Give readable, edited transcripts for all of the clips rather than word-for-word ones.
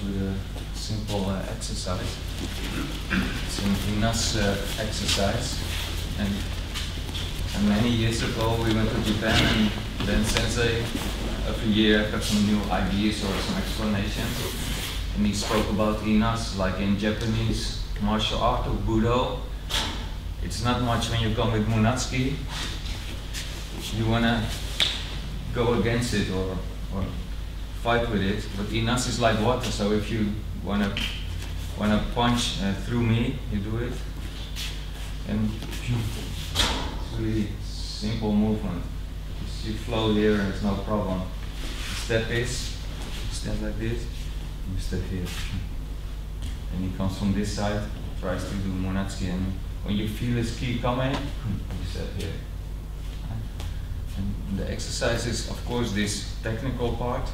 with a simple exercise. It's an Inas exercise, and many years ago we went to Japan, and then Sensei every year got some new ideas or some explanations, and he spoke about Inas like in Japanese martial art or Budo. It's not much when you come with Munatsuki. You wanna go against it or fight with it, but Inas is like water, so if you wanna punch through me, you do it, and it's really simple movement. You flow here and it's no problem. Step is, you step like this, you step here. And he comes from this side, tries to do Munatsuki, and when you feel his ki coming, you step here. And the exercise is, of course, this technical part,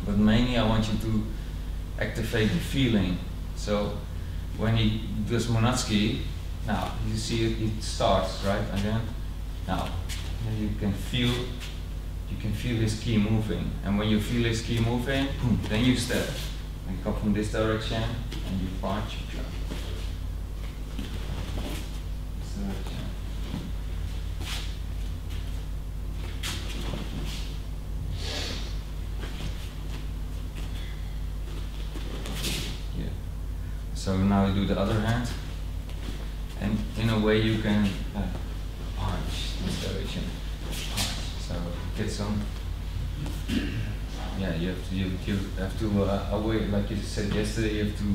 but mainly I want you to activate the feeling. So when he does Munatsuki, now you see it starts, right? Again, now you can feel his ki moving, and when you feel his ki moving, then you step. And you come from this direction and you punch. This direction. So now you do the other hand, and in a way you can punch this direction. Punch. So get some. Yeah, you have to away, like you said yesterday. You have to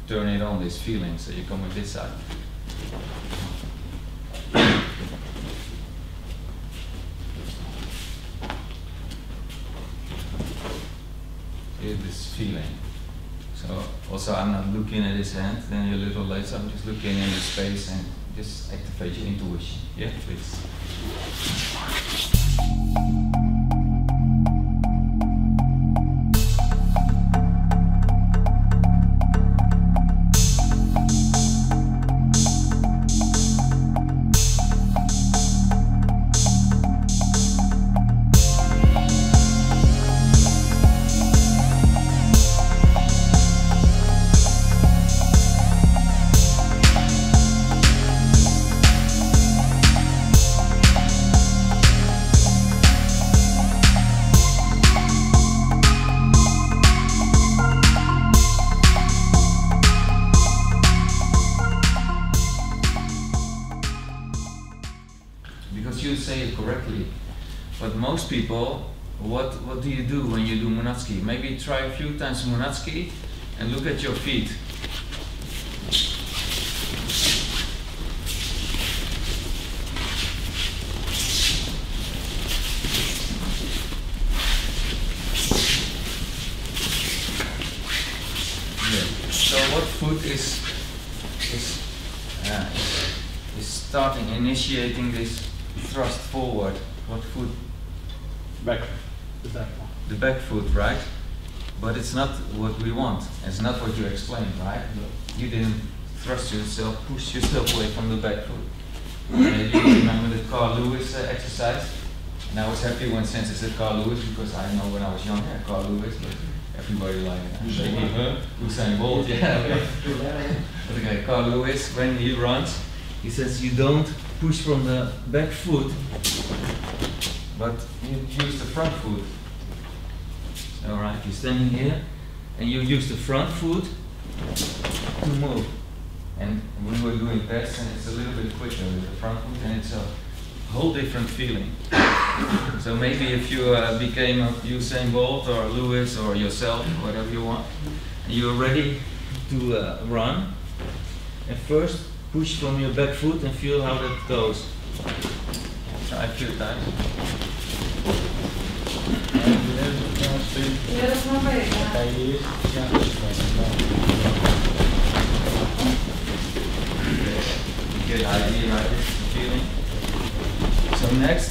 turn it on, this feeling. So you come with this side. Feel this feeling. So also I'm not looking at his hand, then a little later I'm just looking in his face and just activate your intuition. Yeah, please. You say it correctly, but most people, what do you do when you do Munatsuki? Maybe try a few times Munatsuki and look at your feet. Yeah. So what foot is starting, initiating this thrust forward? What foot? Back. The back one. The back foot, right? But it's not what we want. It's not what you explained, right? You didn't thrust yourself, push yourself away from the back foot. You remember the Carl Lewis exercise? And I was happy when Sensei said Carl Lewis, because I know when I was young, Carl Lewis, but everybody like Usain Bolt, yeah. But okay, Carl Lewis, when he runs, he says you don't push from the back foot, but you use the front foot. Alright, you're standing here and you use the front foot to move. And when we're doing press, and it's a little bit quicker with the front foot, and it's a whole different feeling. So maybe if you became a Usain Bolt or Lewis or yourself, whatever you want, and you're ready to run, and first push from your back foot and feel how that goes. Try a few times. You get the idea, right? It's the feeling. So next,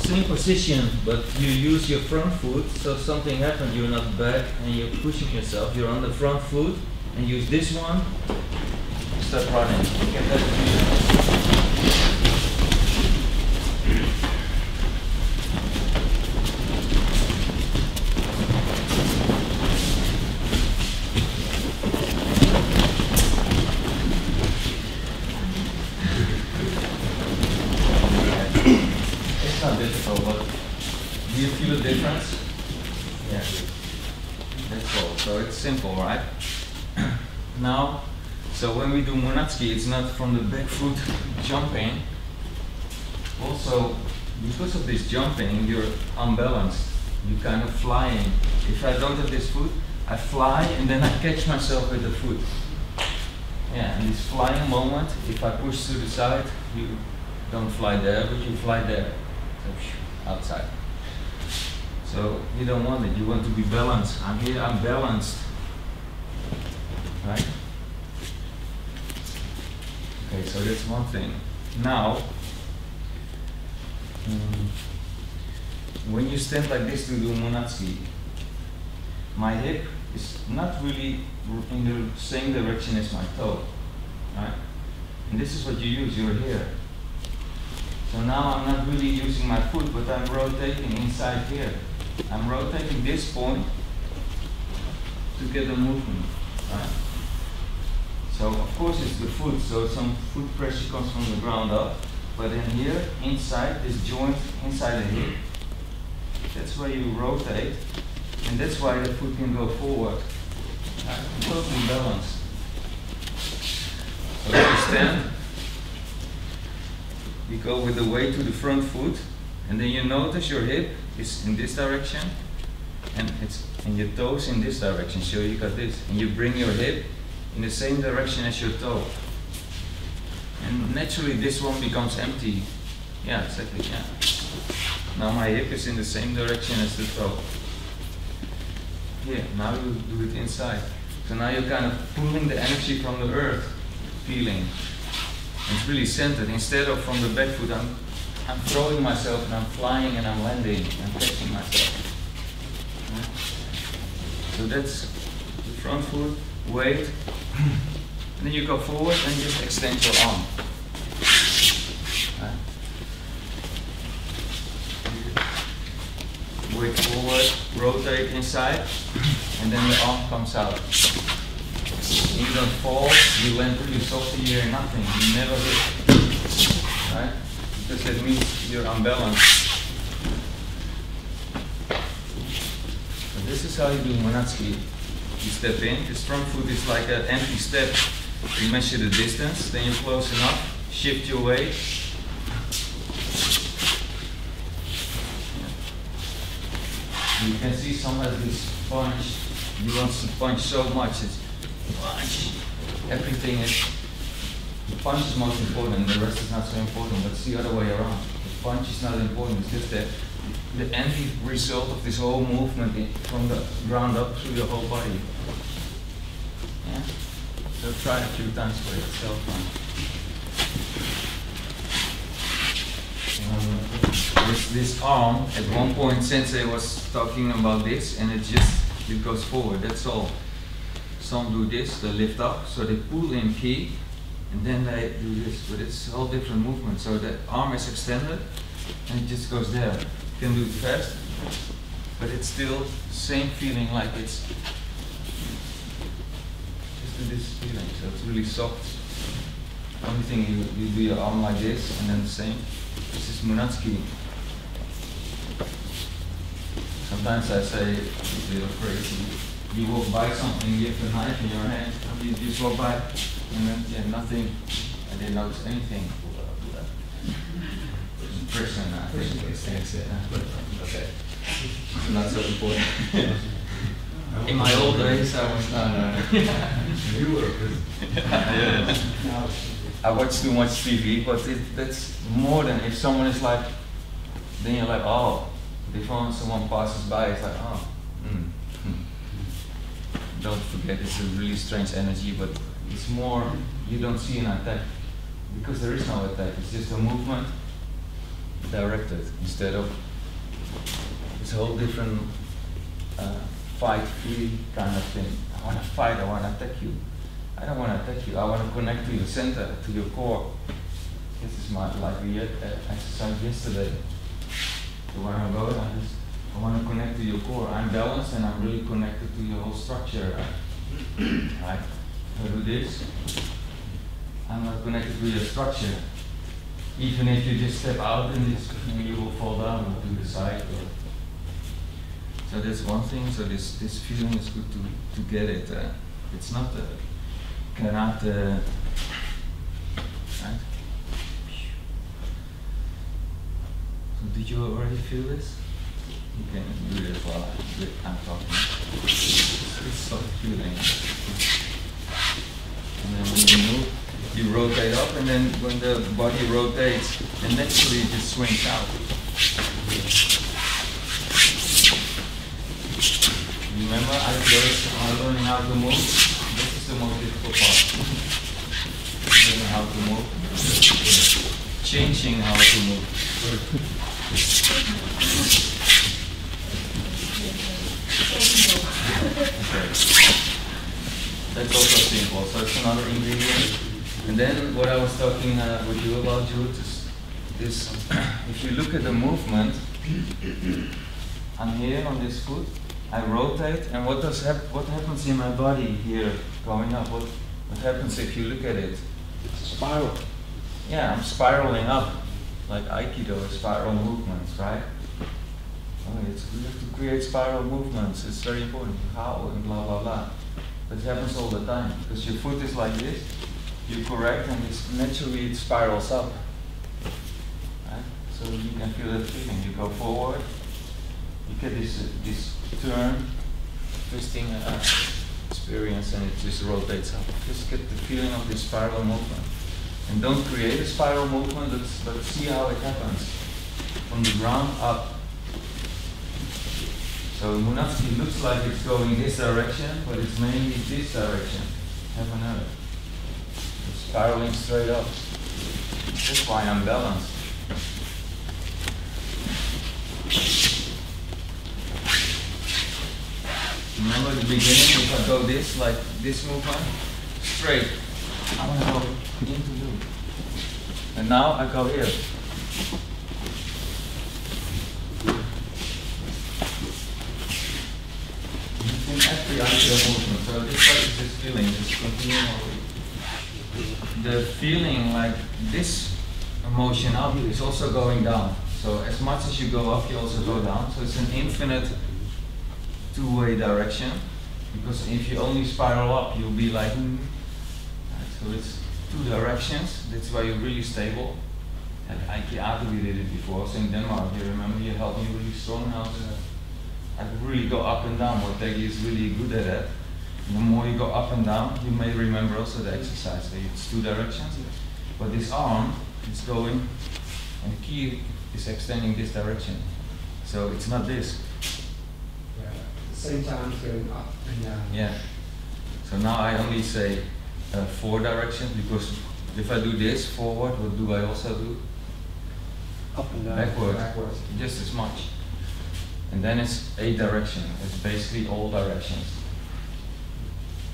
same position, but you use your front foot, so something happened, you're not back and you're pushing yourself, you're on the front foot, and use this one. Start running. Get that feeling. Do you feel a difference? Yeah. That's all. So it's simple, right? Now, so when we do Monatsuki, it's not from the back foot jumping. Also, because of this jumping, you're unbalanced. You're kind of flying. If I don't have this foot, I fly and then I catch myself with the foot. Yeah, and this flying moment, if I push to the side, you don't fly there, but you fly there. So, outside. So you don't want it, you want to be balanced. I'm here, I'm balanced. Right? Okay, so that's one thing. Now, when you stand like this to do Monatsuki, my hip is not really in the same direction as my toe. Right? And this is what you use, you're here. So now I'm not really using my foot, but I'm rotating inside here. I'm rotating this point to get a movement. Right? So of course it's the foot, so some foot pressure comes from the ground up, but in here, inside this joint, inside the hip, that's where you rotate, and that's why the foot can go forward. Right? Totally balanced. So if you stand, you go with the weight to the front foot, and then you notice your hip is in this direction, and your toes in this direction. So you got this, and you bring your hip in the same direction as your toe. And naturally this one becomes empty. Yeah, exactly, yeah. Now my hip is in the same direction as the toe. Here, now you do it inside. So now you're kind of pulling the energy from the earth, feeling. And it's really centered. Instead of from the back foot, I'm throwing myself and I'm flying and I'm landing. I'm catching myself. Yeah. So that's the front foot, weight. And then you go forward and just extend your arm. Right. Weight forward, rotate inside, and then the arm comes out. And you don't fall, you land really softly, you hear nothing, you never hit. Right? Because that means you're unbalanced. So this is how you do Monatsuki. You step in, this front foot is like an empty step. You measure the distance, then you're close enough, shift your weight. You can see some has this punch. You want to punch so much, it's punch. Everything is, the punch is most important, the rest is not so important, but it's the other way around. The punch is not important, it's just that the end result of this whole movement from the ground up through your whole body. Yeah? So try it a few times for yourself. This arm, at one point Sensei was talking about this, and it goes forward, that's all. Some do this, they lift up, so they pull in ki, and then they do this, but it's a whole different movement. So the arm is extended, and it just goes there. You can do it fast, but it's still the same feeling, like it's just this feeling, so it's really soft. Only thing you do your arm like this, and then the same. This is Monatsuki. Sometimes I say, if you're crazy, you walk by something, you have a knife in your hand, and you just walk by, and then nothing, I didn't notice anything. Person, I think these things, okay. Not so important. In my old days, I was not. You were. Yeah. I watch too much TV, but that's more than if someone is like, then you're like, oh, before someone passes by, it's like, oh, Don't forget, it's a really strange energy, but it's more, you don't see an attack, because there is no attack, it's just a movement directed, instead of, it's a whole different fight-free kind of thing. I want to fight, I want to attack you. I don't want to attack you, I want to connect to your center, to your core. This is my, like we exercised yesterday. So when I go, I want to connect to your core. I'm balanced and I'm really connected to your whole structure. Right? If I do this, I'm not connected to your structure. Even if you just step out in this, you will fall down to the side. Or So that's one thing. So this feeling is good to get it. It's not karate, right? So did you already feel this? You can do this while I'm talking. It's soft feeling. And then when you move, you rotate up, and then when the body rotates, and naturally it just swings out. Remember, learning how to move. This is the most difficult part. Learning how to move. Changing how to move. Okay. That's also simple. So it's another ingredient. And then what I was talking with you about, Jude, is if you look at the movement, I'm here on this foot. I rotate, and what happens in my body here going up? What happens if you look at it? It's a spiral. Yeah, I'm spiraling up, like Aikido is spiral movements, right? Oh, we have to create spiral movements. It's very important. How and blah blah blah. But it happens all the time because your foot is like this. You correct, and naturally it spirals up. Right? So you can feel that feeling. You go forward. You get this turn, twisting experience, and it just rotates up. Just get the feeling of this spiral movement. And don't create a spiral movement, let's see how it happens. From the ground up. So Munatsuki looks like it's going this direction, but it's mainly this direction. Have another. It's spiraling straight up. That's why I'm balanced. Remember the beginning, if I go this, like this movement, straight. I want to go into you. And now I go here. In every Aikido movement, so this part is this feeling, just continuing. The feeling like this emotion up is also going down. So as much as you go up, you also go down. So it's an infinite two-way direction, because if you only spiral up, you'll be like, right, so it's two directions. That's why you're really stable. At Aikido we did it before. So in Denmark, you remember, you helped me really strong now. I could really go up and down. What Tegi is really good at that. And the more you go up and down, you may remember also the exercise. So it's two directions. But this arm is going, and the key is extending this direction. So it's not this. Same time going up and down. Yeah. So now I only say 4 directions, because if I do this forward, what do I also do? Up and down. Backward. Just as much. And then it's 8 directions. It's basically all directions.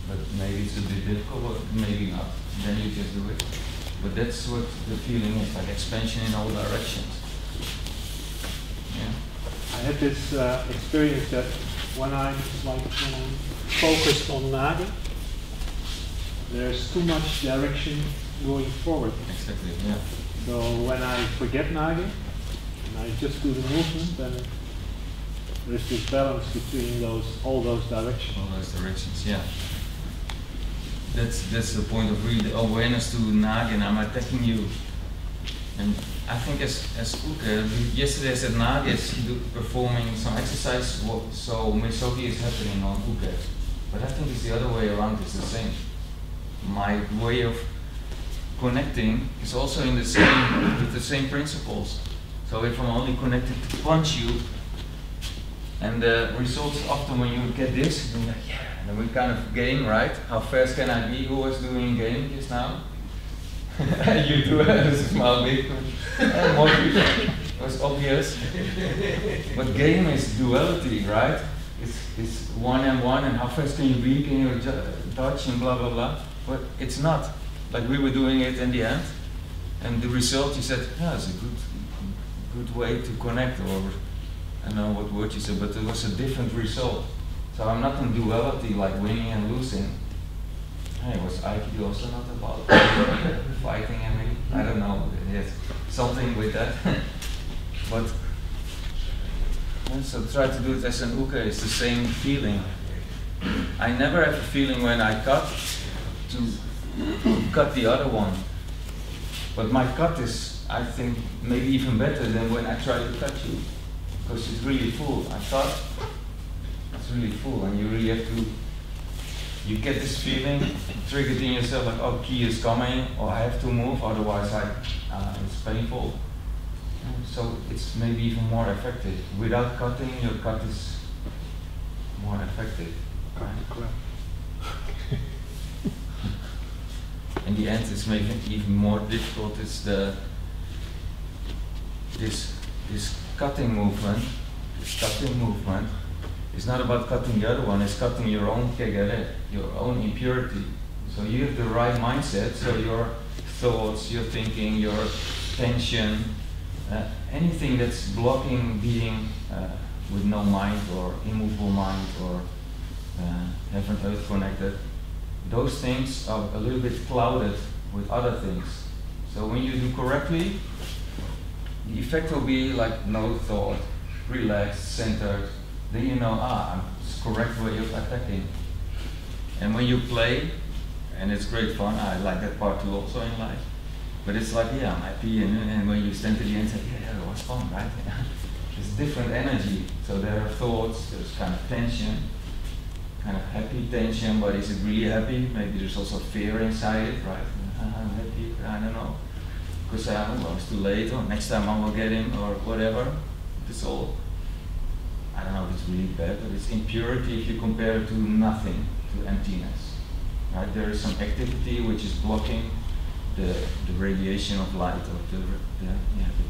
But maybe it's a bit difficult, but maybe not. Then you just do it. But that's what the feeling is, like expansion in all directions. Yeah. I had this experience that when I'm focused on Nage, there's too much direction going forward. Exactly, yeah. So when I forget Nage, and I just do the movement, then there's this balance between all those directions. All those directions, yeah. That's the point of really awareness to Nage, and I'm attacking you. And I think as Uke, yesterday I said Nage is performing some exercise, so Misogi is happening on Uke. But I think it's the other way around, it's the same. My way of connecting is also in the same, with the same principles. So if I'm only connected to punch you, and the results often when you get this, you're like, yeah, and then we kind of game, right? How fast can I be? Who was doing game just now? You do have a smile big. It was obvious. But game is duality, right? It's 1 and 1, and how fast can you be? Can you dodge and blah blah blah? But it's not. Like we were doing it in the end, and the result, you said, yeah, it's a good way to connect, or I don't know what word you said, but it was a different result. So I'm not in duality, like winning and losing. Hey, was Aikido also not about fighting and maybe? I don't know, yes, something with that. But So try to do it as an uke, it's the same feeling. I never have a feeling when I cut to cut the other one. But my cut is, I think, maybe even better than when I try to cut you. Because it's really full. I thought it's really full, and you really have to, you get this feeling triggered in yourself like, oh, ki is coming, or I have to move, otherwise it's painful. So it's maybe even more effective. Without cutting, your cut is more effective. In the end, it's making it even more difficult. It's this cutting movement. This cutting movement is not about cutting the other one. It's cutting your own kegere, your own impurity. So you have the right mindset. So your thoughts, your thinking, your tension, anything that's blocking being with no mind or immovable mind or heaven earth connected. Those things are a little bit clouded with other things. So when you do correctly, the effect will be like no thought, relaxed, centered. Then you know, it's correct way of attacking. And when you play, and it's great fun, I like that part too also in life. But it's like, yeah, I'm happy, and when you stand to the end and say, yeah, it was fun, right? It's different energy. So there are thoughts, there's kind of tension, kind of happy tension, but is it really happy? Maybe there's also fear inside it, right? I'm happy, I don't know. Because it's too late, or next time I will get him, or whatever. It's all, I don't know if it's really bad, but it's impurity if you compare it to nothing, to emptiness. Right? There is some activity which is blocking the radiation of light, or the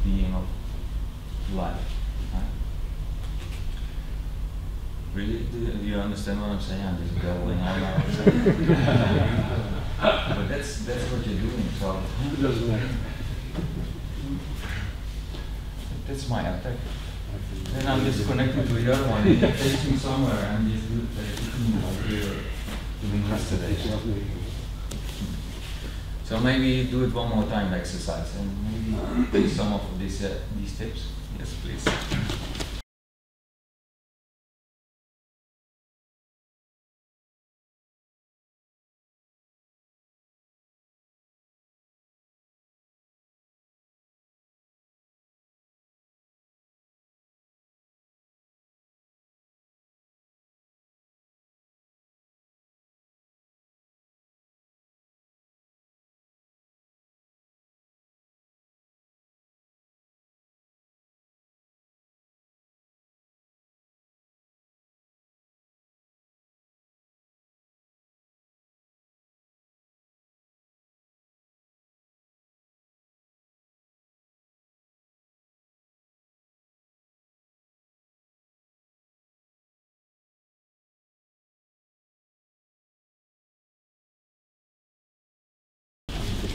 being of light. Right? Really? Do you understand what I'm saying? I'm just babbling out loud. But that's what you're doing. So It doesn't matter. that's my attack. Then I'm just connected to the other one. It takes me somewhere, and just do it like you're doing yesterday. So maybe do it one more time, the exercise, and maybe take some of these tips. Yes, please.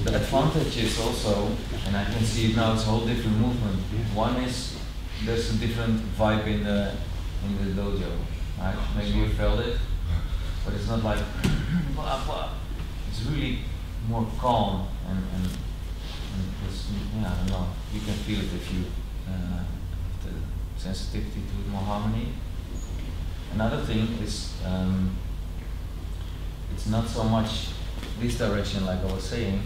The advantage is also, and I can see it now, it's a whole different movement. One is there's a different vibe in the dojo, right? Maybe you felt it, but it's not like blah blah. It's really more calm and it's, yeah, I don't know. You can feel it if you the sensitivity to more harmony. Another thing is it's not so much this direction like I was saying.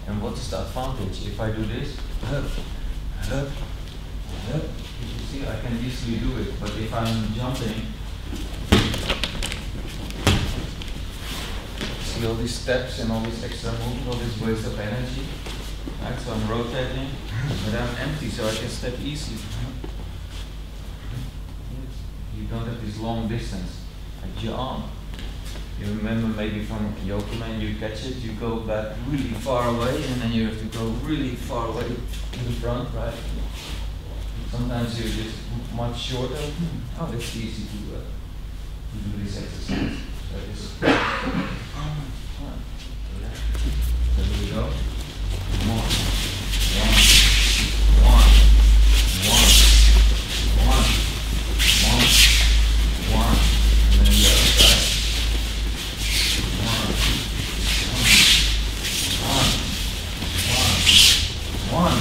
And what is the advantage? If I do this, you see, I can easily do it. But if I'm jumping, see all these steps and all these extra moves, all this waste of energy. Right? So I'm rotating, but I'm empty, so I can step easily. You don't have this long distance. I jump. You remember maybe from Yokomen, you catch it, you go back really far away, and then you have to go really far away to the front, right? Sometimes you're just much shorter. Oh, it's easy to do this exercise. So just, there we go. One, and then the other side. One.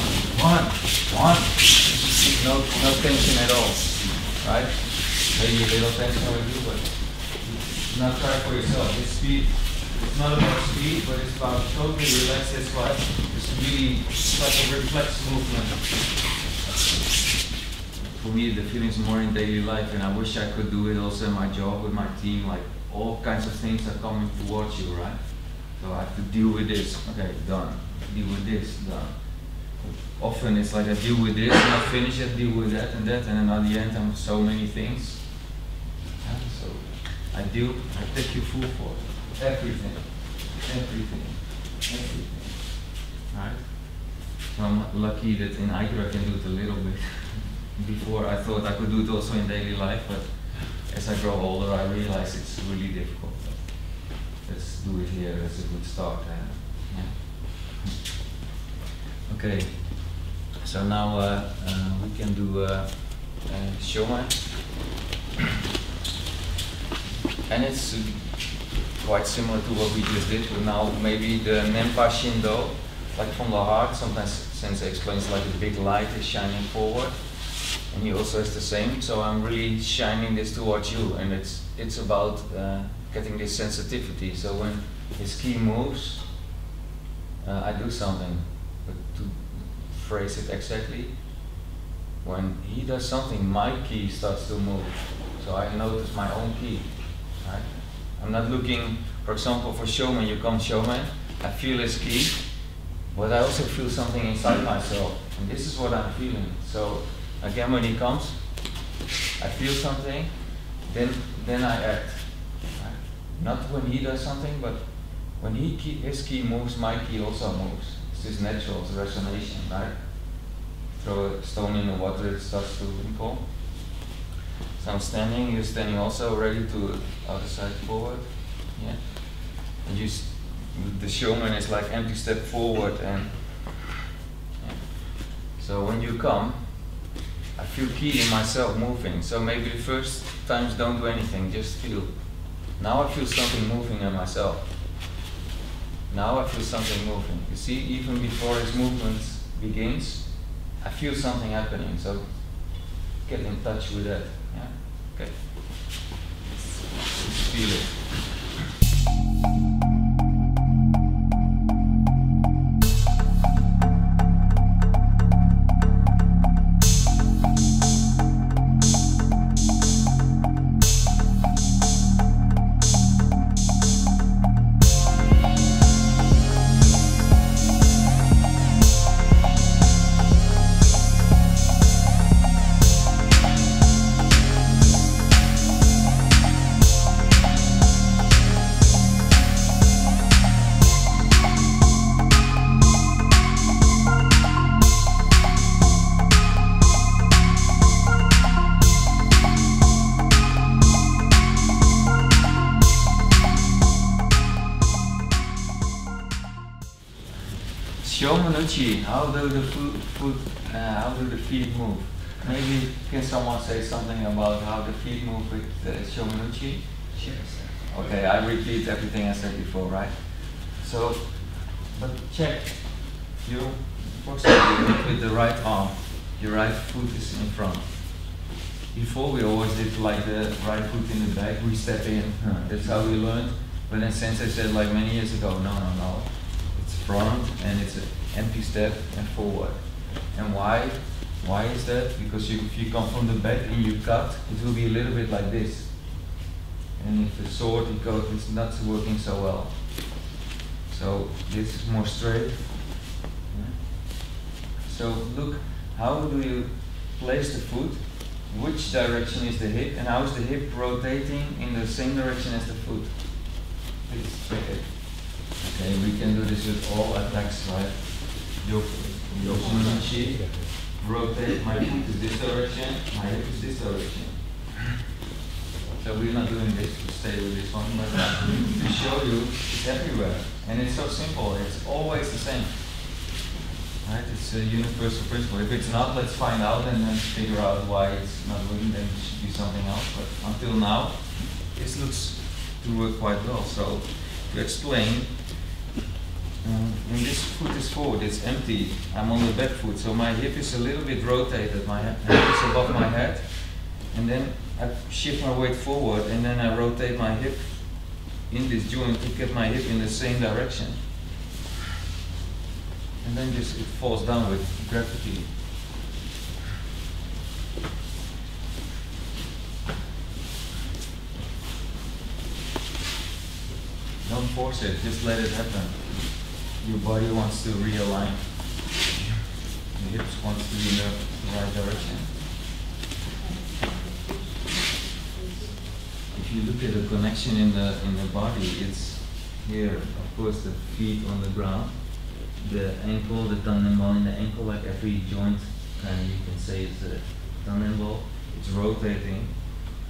No tension at all, right? Maybe a little tension with you, but not try for yourself. This speed, it's not about speed, but it's about totally relaxed. That's right. It's really, it's like a reflex movement. For me, the feeling's more in daily life, and I wish I could do it also in my job with my team. Like all kinds of things are coming towards you, right? So I have to deal with this. Okay, done. Deal with this, done. Often it's like I deal with this, and I finish it, deal with that, and then at the end I'm so many things. Yeah, so I take you full for everything, right? So I'm lucky that in Aikido I can do it a little bit. Before I thought I could do it also in daily life, but as I grow older I realize it's really difficult. Let's do it here, that's a good start. Yeah. Okay, so now we can do Shoman. And it's quite similar to what we just did, but now maybe the Nenpa Shindo, like from the heart. Sometimes Sensei explains like a big light is shining forward, and he also has the same. So I'm really shining this towards you, and it's about getting this sensitivity. So when his ki moves, I do something, but to phrase it exactly, when he does something, my ki starts to move. So I notice my own ki. Right? I'm not looking, for example, for Shoman. You come Shoman, I feel his ki, but I also feel something inside myself, and this is what I'm feeling. So again, when he comes, I feel something, then I act. Right? Not when he does something, but when his ki moves, my ki also moves. It's just natural, it's resonation, right? Throw a stone in the water, it starts to ripple. So I'm standing, you're standing also, ready to other side forward. Yeah. And the Shoman is like empty step forward, and yeah. So when you come, I feel ki in myself moving. So maybe the first times don't do anything, just feel. Now I feel something moving in myself. Now I feel something moving. You see, even before his movement begins, I feel something happening. So get in touch with that. Yeah? Okay. Just feel it. Shomanuchi, how do the feet move? Maybe can someone say something about how the feet move with Shomanuchi? Okay, I repeat everything I said before, right? So, but check. You, for example, with the right arm, your right foot is in front. Before we always did like the right foot in the back, we step in. That's how we learned. But then Sensei said like many years ago, no. It's front and it's an empty step and forward. And why? Why is that? Because if you come from the back and you cut, it will be a little bit like this. And if the sword you go, it's not working so well. So this is more straight. So look, how do you place the foot? Which direction is the hip, and how is the hip rotating in the same direction as the foot? Please check it. Okay, we can do this with all attacks, right? Yokonuchi, rotate my foot to this direction, my hip is this direction. So we're not doing this to stay with this one, but to show you it's everywhere. And it's so simple, it's always the same. Right? It's a universal principle. If it's not, let's find out and then figure out why it's not working, then it should be something else. But until now, this looks to work quite well. So to explain, when this foot is forward, it's empty. I'm on the back foot, so my hip is a little bit rotated. My hand is above my head. And then I shift my weight forward and then I rotate my hip in this joint to get my hip in the same direction. And then just it falls down with gravity. Don't force it, just let it happen. Your body wants to realign. The hips wants to be in the right direction. If you look at the connection in the body, it's here, of course, the feet on the ground, the ankle, the tendon in the ankle, like every joint, and you can say it's a tendon. It's rotating,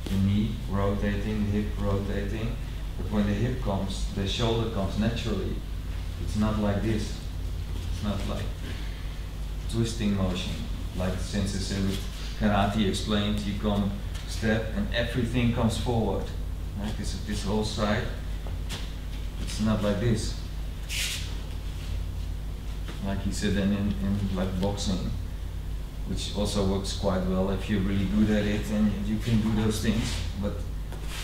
the knee rotating, the hip rotating. But when the hip comes, the shoulder comes naturally. It's not like this. It's not like twisting motion, like Sensei said with karate explained. You come step and everything comes forward. Right? This whole side. It's not like this. Like he said, in like boxing, which also works quite well if you're really good at it and you can do those things. But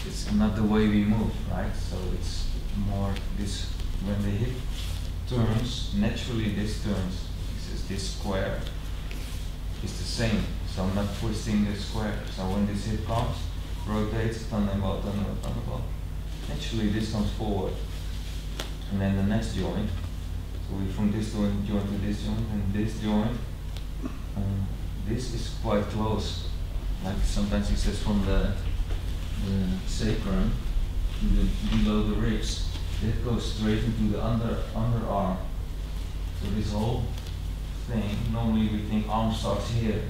it's not the way we move, right? So it's more this, when the hip turns, naturally this turns. This square is the same. So I'm not twisting the square. So when this hip comes, rotates, thunderbolt, naturally this comes forward. And then the next joint, so we from this joint to this joint, and this joint, this is quite close. Like sometimes he says from the sacrum to below the ribs, it goes straight into the underarm. So this whole thing, normally we think arm starts here.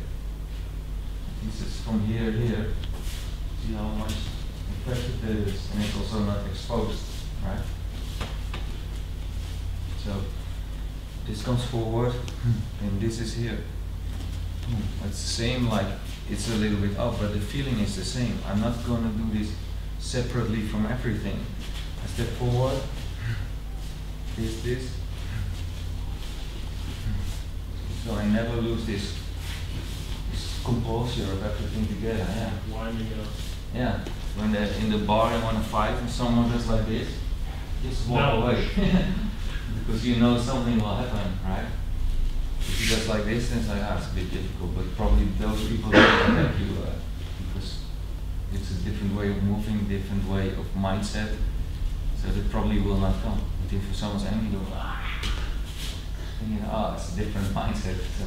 This is from here, here. See how much effective that is, and it's also not exposed, right? So this comes forward, and this is here. It's the same, like it's a little bit up, but the feeling is the same. I'm not going to do this separately from everything. I step forward, this. So I never lose this composure of everything together. Yeah. Winding up. Yeah. When they're in the bar and want to fight and someone does like this, just walk away. Because you know something will happen, right? If you just like this, then it's like, it's a bit difficult, but probably those people don't attack you because it's a different way of moving, different way of mindset, so they probably will not come. But if someone's angry, you'll then you know, it's a different mindset. So,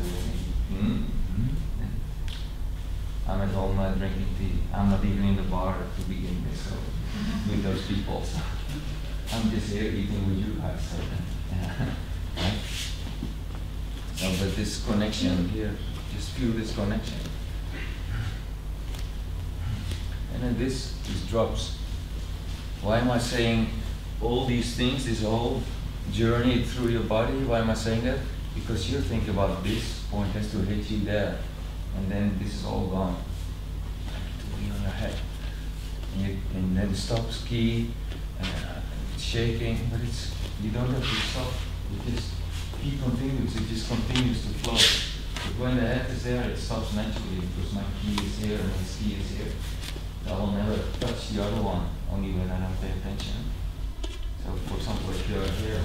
I'm at home drinking tea. I'm not even in the bar to begin with, so with those people. So I'm just here eating with you guys. So, yeah. Right? So, but this connection here, just feel this connection. And then this drops. Why am I saying all these things, this whole journey through your body? Why am I saying that? Because you think about this point has to hit you there, and then this is all gone. To be on your head. And then it stops, key, it's shaking, but you don't have to stop. It just continues, it just continues to flow. But when the head is there, it stops naturally because my key is here and his key is here. I will never touch the other one, only when I don't pay attention. So for example, if you're here,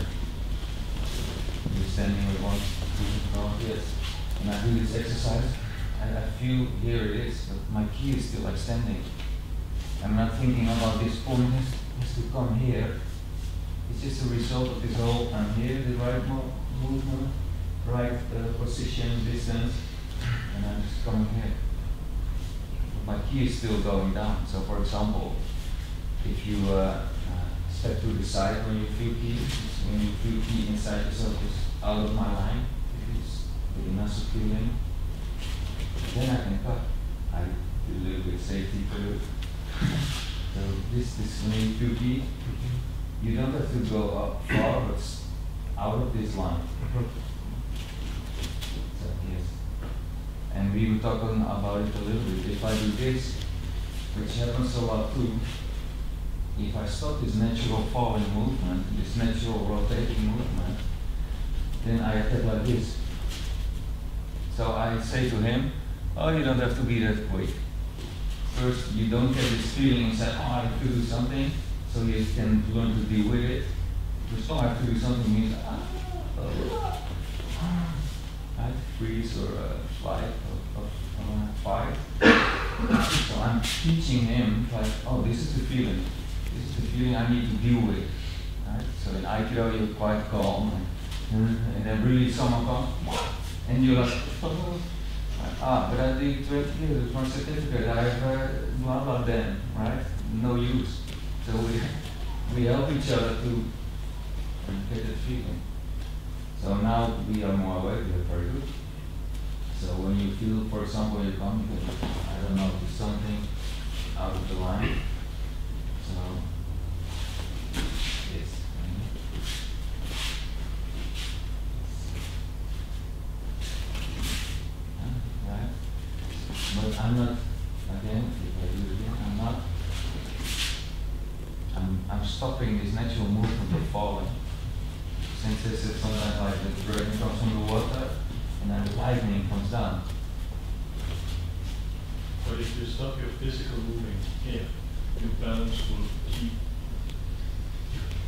you're standing with one foot like this, and I do this exercise, and I feel here it is, but my key is still extending. I'm not thinking about this point has to come here. It's just a result of this whole, I'm here, the right movement, right position, distance, and I'm just coming here. But my key is still going down. So for example, if you step to the side when you feel key, when you feel key inside yourself is out of my line, it's the muscle feeling, then I can cut. I do a little bit of safety to it. So this when you feel key, you don't have to go up far, but out of this line. So yes. And we were talking about it a little bit. If I do this, which happens a lot too, if I stop this natural falling movement, this natural rotating movement, then I attack like this. So I say to him, oh, you don't have to be that quick. first you don't get this feeling and say, oh, I have to do something, so you can learn to deal with it. First, oh, I have to do something means, right? Freeze or flight or fight. So I'm teaching him like, oh, this is the feeling. This is the feeling I need to deal with. Right? So in Aikido you're quite calm, and then really someone comes, and you're like, but I did 20 years with my certificate, I have blah blah then, right? No use. So we help each other to get that feeling. So now we are more aware, we are very good. So when you feel, for example, you come, I don't know, do something out of the line. So yes. Right. But I'm not, again, if I do it again, I'm stopping this natural movement of falling. Since this is sometimes like the rain comes from the water, and then the lightning comes down. But if you stop your physical movement here, your balance will keep,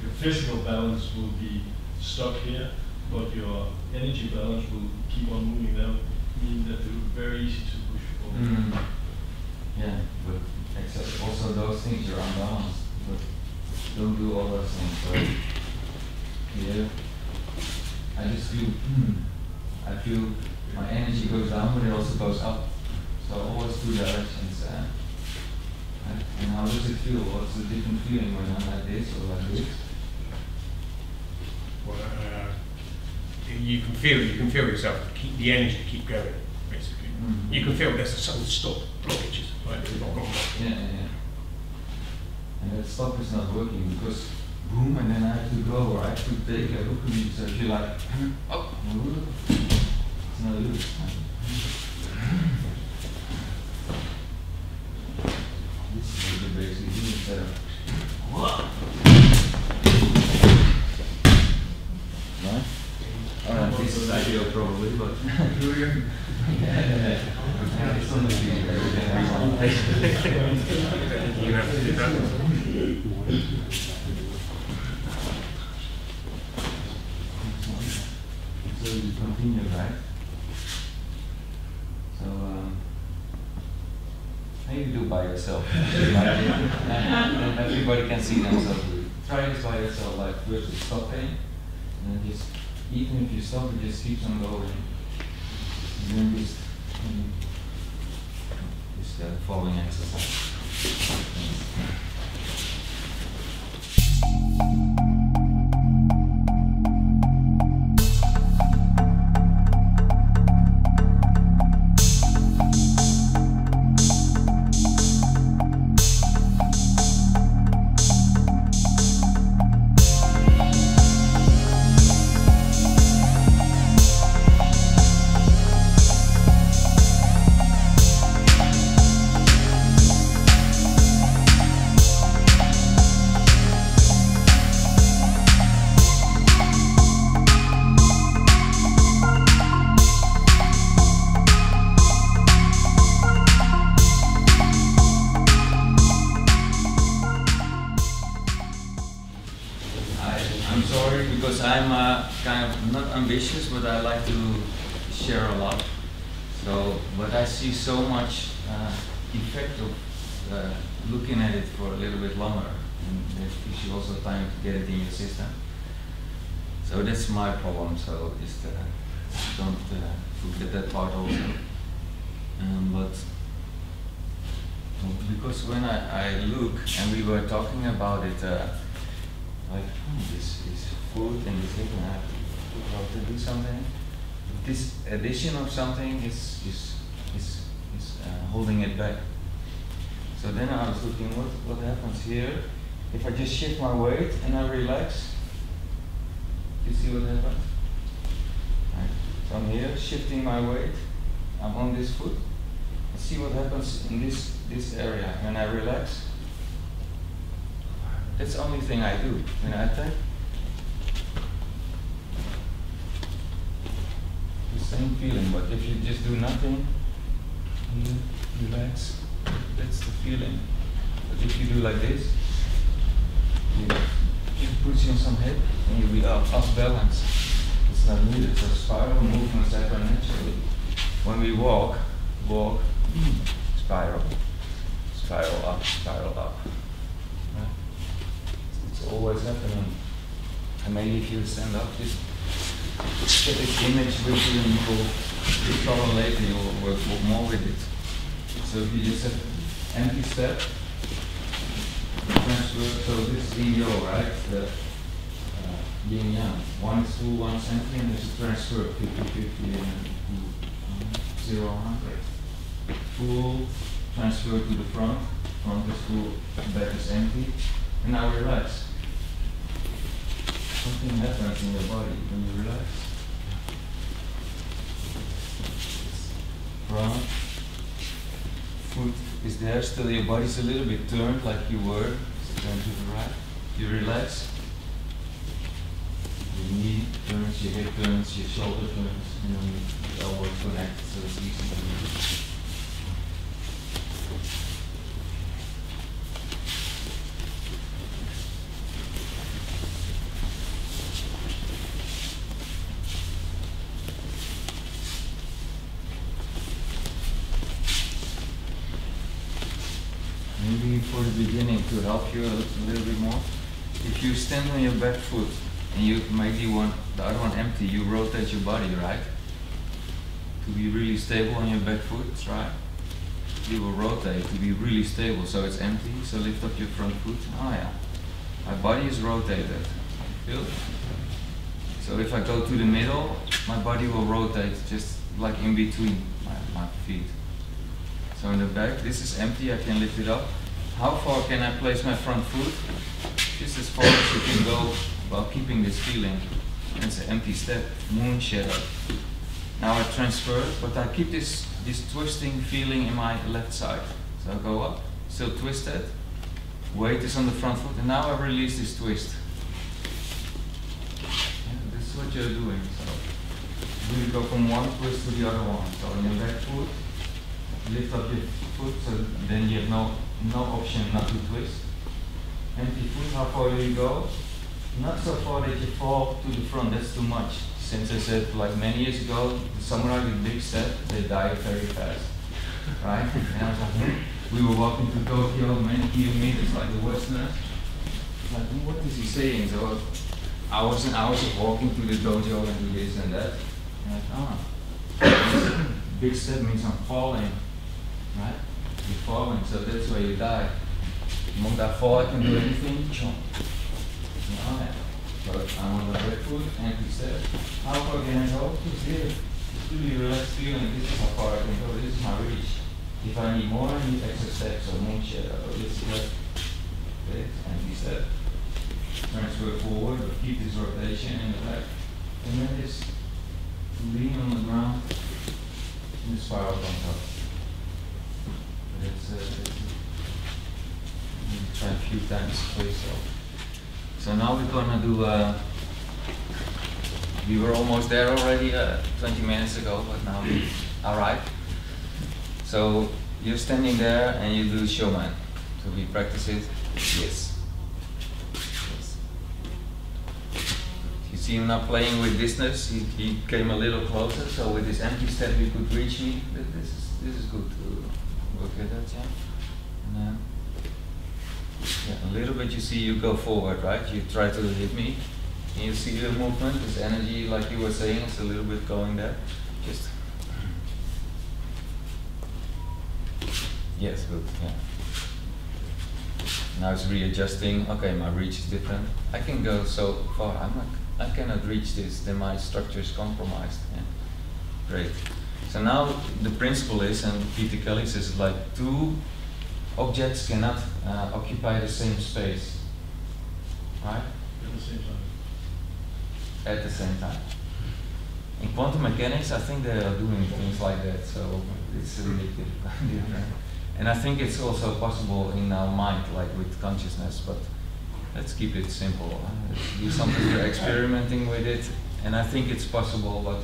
your physical balance will be stuck here, but your energy balance will keep on moving. That would mean that it would be very easy to push forward. Yeah, but except also those things you're unbalanced. But don't do all those things. So yeah, I just feel, I feel my energy goes down, but it also goes up. So always two directions. And how does it feel? What's the different feeling when I'm like this or like this? Well, you can feel yourself keep the energy keep going. Basically, you can feel there's a sudden stop blockages. Right? Yeah. And that stop is not working because boom, and then I have to go or I have to take a look at you. So if you're like, oh, it's no use. This is what you basically do instead of right? Alright, this is ideal probably, but yeah. It's on the video. You have to do that. So you continue, right? So maybe do by yourself. And everybody can see themselves. Try this by yourself, like first stopping, and then just, even if you stop, it just keeps on going. And then just following exercise. Because I'm kind of not ambitious, but I like to share a lot. So, but I see so much effect of looking at it for a little bit longer, and it gives you also time to get it in your system. So that's my problem. So just don't forget that part also. But because when I look, and we were talking about it, like this is food and this thing, I have to do something. This addition of something is holding it back. So then I was looking, what happens here if I just shift my weight and I relax? You see what happens? Right. So I'm here shifting my weight. I'm on this foot. And see what happens in this area when I relax. That's the only thing I do when I attack. The same feeling, but if you just do nothing, relax, That's the feeling. But if you do like this, you put you on some hip and you'll be off balance. It's not needed, so spiral movements happen naturally. When we walk, spiral, spiral up, right? It's always happening. And maybe if you stand up, just get this image with you and you will follow later, you will work more with it. So if you just have empty step, transfer, so this is yin yo, right? The yin yang. One is full, one is empty, and there's a transfer 50-50 and 0-100. Full, transfer to the front is full, back is empty, and now relax. Something happens in your body when you relax. Front, foot is there, still your body's a little bit turned like you were, so turn to the right. You relax. Your knee turns, your hip turns, your shoulder turns, and then your elbows connect, so it's easy to do. Maybe for the beginning, to help you a little bit more, if you stand on your back foot and you maybe want the other one empty, you rotate your body, right? To be really stable on your back foot, right? You will rotate to be really stable, so it's empty, so lift up your front foot. Oh yeah, my body is rotated, feel it? So if I go to the middle, my body will rotate just like in between my feet. So in the back, this is empty, I can lift it up. How far can I place my front foot? Just as far as you can go while keeping this feeling. And it's an empty step, moon shadow. Now I transfer, but I keep this twisting feeling in my left side. So I go up, still twisted. Weight is on the front foot, and now I release this twist. Yeah, this is what you're doing. So you go from one twist to the other one. So on your back foot, lift up your foot, so then you have no option not to twist. Empty foot, how far do you go? Not so far that you fall to the front, that's too much. Since I said, like many years ago, the samurai with big step, they died very fast. Right? And I was like, we were walking to Tokyo, many kilometers, like the Westerners. Like, what is he saying? So hours and hours of walking to the dojo and do this and that. And like, big step means I'm falling. Right? You're falling, so that's where you die. Among that fall, I can do anything. Chomp. Alright. So I'm on the back foot, empty step. How far can I go? Just here. Just really relaxed feeling. This is how far I can go. This is my reach. If I need more, I need extra steps or moon shadow. This step. Okay, empty step. Transfer forward, but keep this rotation in the back. And then just lean on the ground and the spiral comes up. Try a few times for yourself. So now we're gonna do, we were almost there already 20 minutes ago, but now we arrived. So you're standing there and you do showman. So we practice it, yes. You see him now playing with distance, he came a little closer, so with this empty step he could reach me. This is good to work with that, yeah. And yeah, a little bit you see you go forward, right? You try to hit me. And you see the movement, this energy, like you were saying, it's a little bit going there. Just yes, good, yeah. Now it's readjusting. Okay, my reach is different. I can go so far. I cannot reach this. Then my structure is compromised. Yeah. Great. So now the principle is, and Peter Kelly says, like two objects cannot occupy the same space, right? At the same time. At the same time. In quantum mechanics, I think they are doing things like that, so it's really different. And I think it's also possible in our mind, like with consciousness, but let's keep it simple. Let's do something, we're experimenting with it, and I think it's possible, but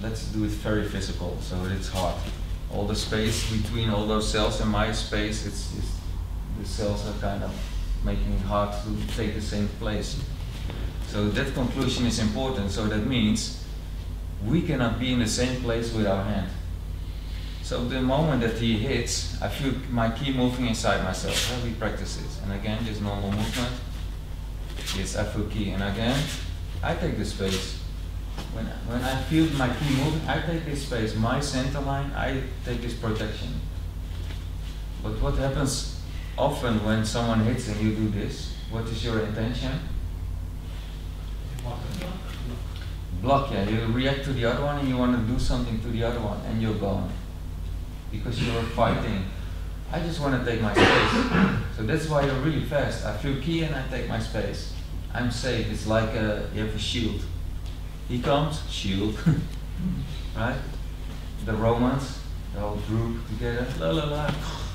let's do it very physical, so it's hard. all the space between all those cells and my space, the cells are kind of making it hard to take the same place. So that conclusion is important. So that means we cannot be in the same place with our hand. So the moment that he hits, I feel my ki moving inside myself. We practice this. And again, just normal movement. Yes, I feel ki. And again, I take the space. When I feel my ki moving, I take this space. My center line, I take this protection. But what happens often when someone hits and you do this? What is your intention? Block, yeah. You react to the other one and you want to do something to the other one and you're gone. Because you're fighting. I just want to take my space. So that's why you're really fast. I feel ki and I take my space. I'm safe. It's like you have a shield. He comes, shield. Right? The Romans, the whole group together, la la la,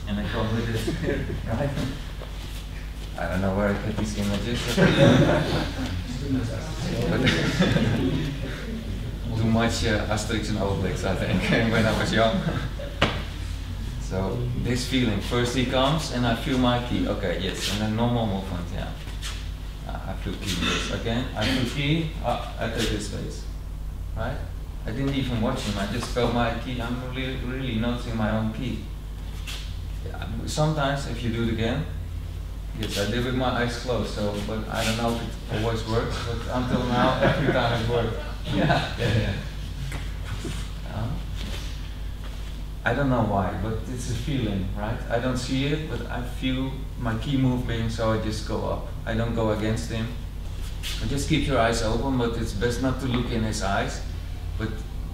and they come with it. Right? I don't know where I get these images. Too much Asterix and Obelix, I think, when I was young. So this feeling, first he comes and I feel my ki, okay, yes, and then normal movement, yeah. I feel ki, yes, again, I feel ki, I take this space, right? I didn't even watch him, I just felt my ki, I'm really noticing my own ki. Yeah, sometimes if you do it again, yes, I did with my eyes closed, so, but I don't know if it always works, but until now, every time it worked. Yeah. I don't know why, but it's a feeling, right? I don't see it, but I feel my ki moving, so I just go up. I don't go against him. Just keep your eyes open, but it's best not to look in his eyes. But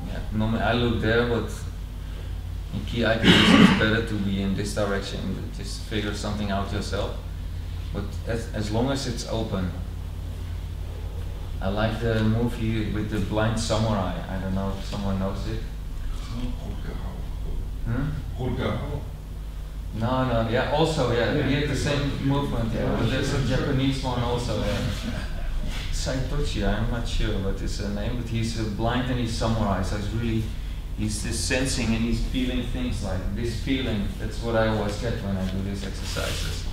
yeah, normally I look there, but in ki Aikido it's better to be in this direction, just figure something out yourself. But as long as it's open. I like the movie with the blind samurai. I don't know if someone knows it. No, yeah, also, yeah, we have the same movement, yeah, but there's a Japanese one also, yeah. Saitochi, I'm not sure what is the name, but he's blind and he's samurai, so he's just sensing and he's feeling things like this feeling. That's what I always get when I do these exercises.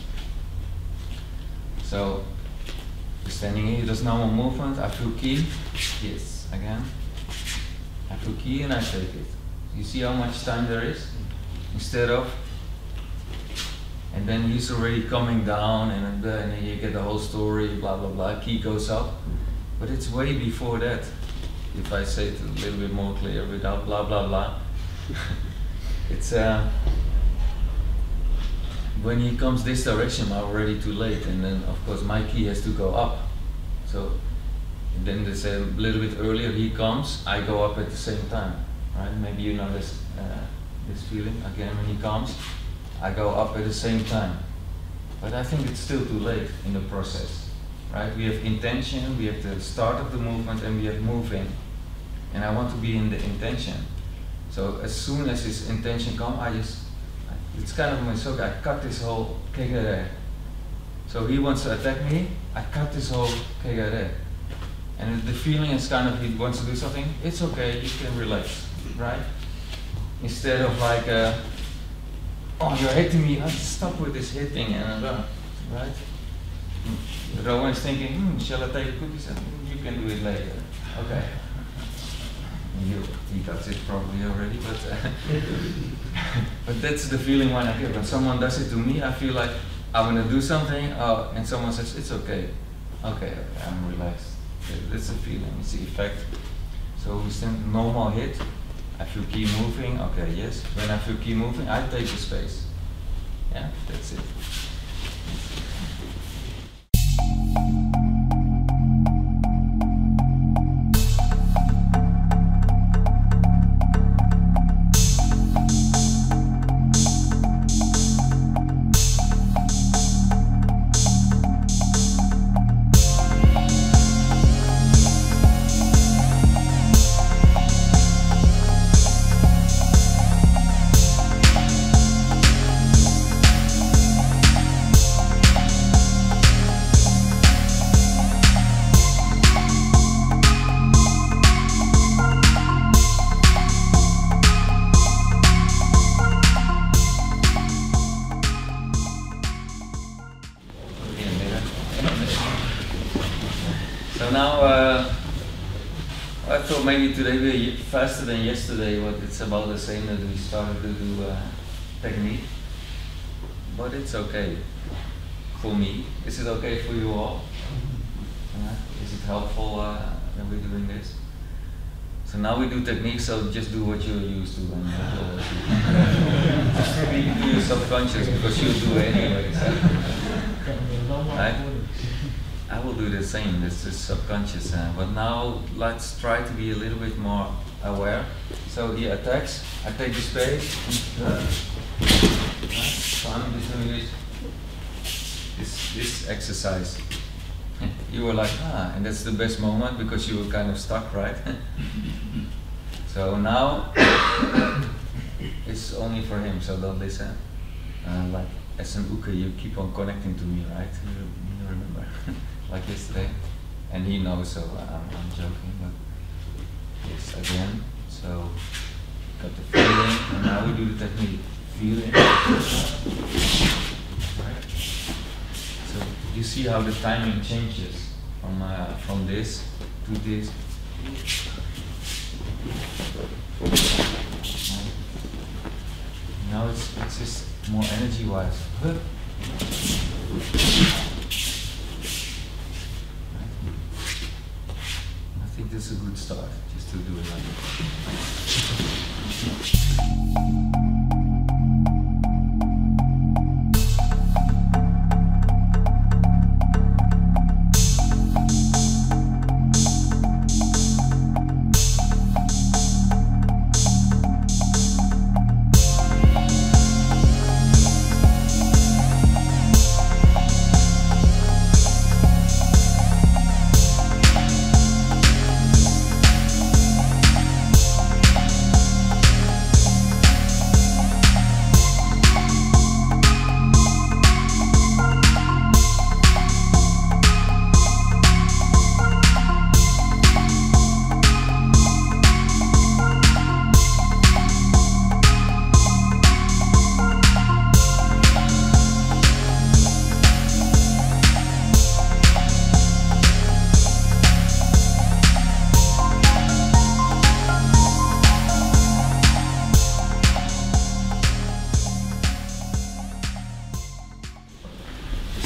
So, standing here, there's normal movement, I feel ki, yes, again. I feel ki and I take it. You see how much time there is? Instead of, and then he's already coming down and then you get the whole story, blah blah blah, ki goes up. But it's way before that. If I say it a little bit more clear without blah blah blah. It's when he comes this direction, I'm already too late, and then of course my ki has to go up. So and then they say a little bit earlier he comes, I go up at the same time. Right? Maybe you know this feeling again when he comes, I go up at the same time. But I think it's still too late in the process. Right? We have intention, we have the start of the movement, and we have moving. And I want to be in the intention. So as soon as his intention comes, it's kind of my soak, I cut this whole kegare. So he wants to attack me, I cut this whole kegare. And the feeling is kind of, he wants to do something, it's okay, you can relax, right? Instead of like, oh, you're hitting me, stop with this hitting, and right? Rowan is thinking, shall I take cookies? You can do it later. Okay. He does it probably already, but that's the feeling when I get. When someone does it to me, I feel like I want to do something, and someone says, it's okay. Okay, I'm relaxed. That's the feeling, it's the effect. So we send normal hit, I feel ki moving, okay, yes. When I feel ki moving, I take the space. Yeah, that's it. So now, I thought maybe today we're faster than yesterday, but it's about the same that we started to do technique. But it's okay for me. Is it okay for you all? Is it helpful that we're doing this? So now we do technique, so just do what you're used to. And just speak to your subconscious because you'll do it anyways. Right? I will do the same, this is subconscious. But now let's try to be a little bit more aware. So he attacks, I take the space. So I'm just doing this exercise. You were like, and that's the best moment because you were kind of stuck, right? So now it's only for him, so don't listen. Like as an uke, you keep on connecting to me, right? You remember, like yesterday, and he knows. So I'm joking, but yes, again. So got the feeling, and now we do the technique. Feeling. Right. So you see how the timing changes from this to this. Now it's just more energy-wise. I think this is a good start, just to do it like this.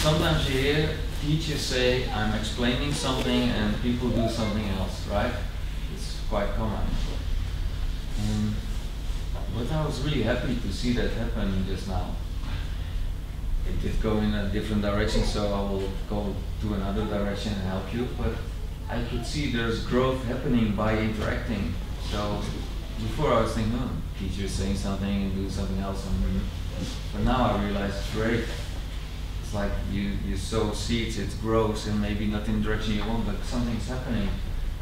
Sometimes you hear teachers say, I'm explaining something and people do something else, right? It's quite common. But I was really happy to see that happen just now. It did go in a different direction, so I will go to another direction and help you. But I could see there's growth happening by interacting. So before I was thinking, oh, teacher's saying something and do something else. But now I realize it's great. It's like you sow seeds, it grows, and maybe not in the direction you want, but something's happening.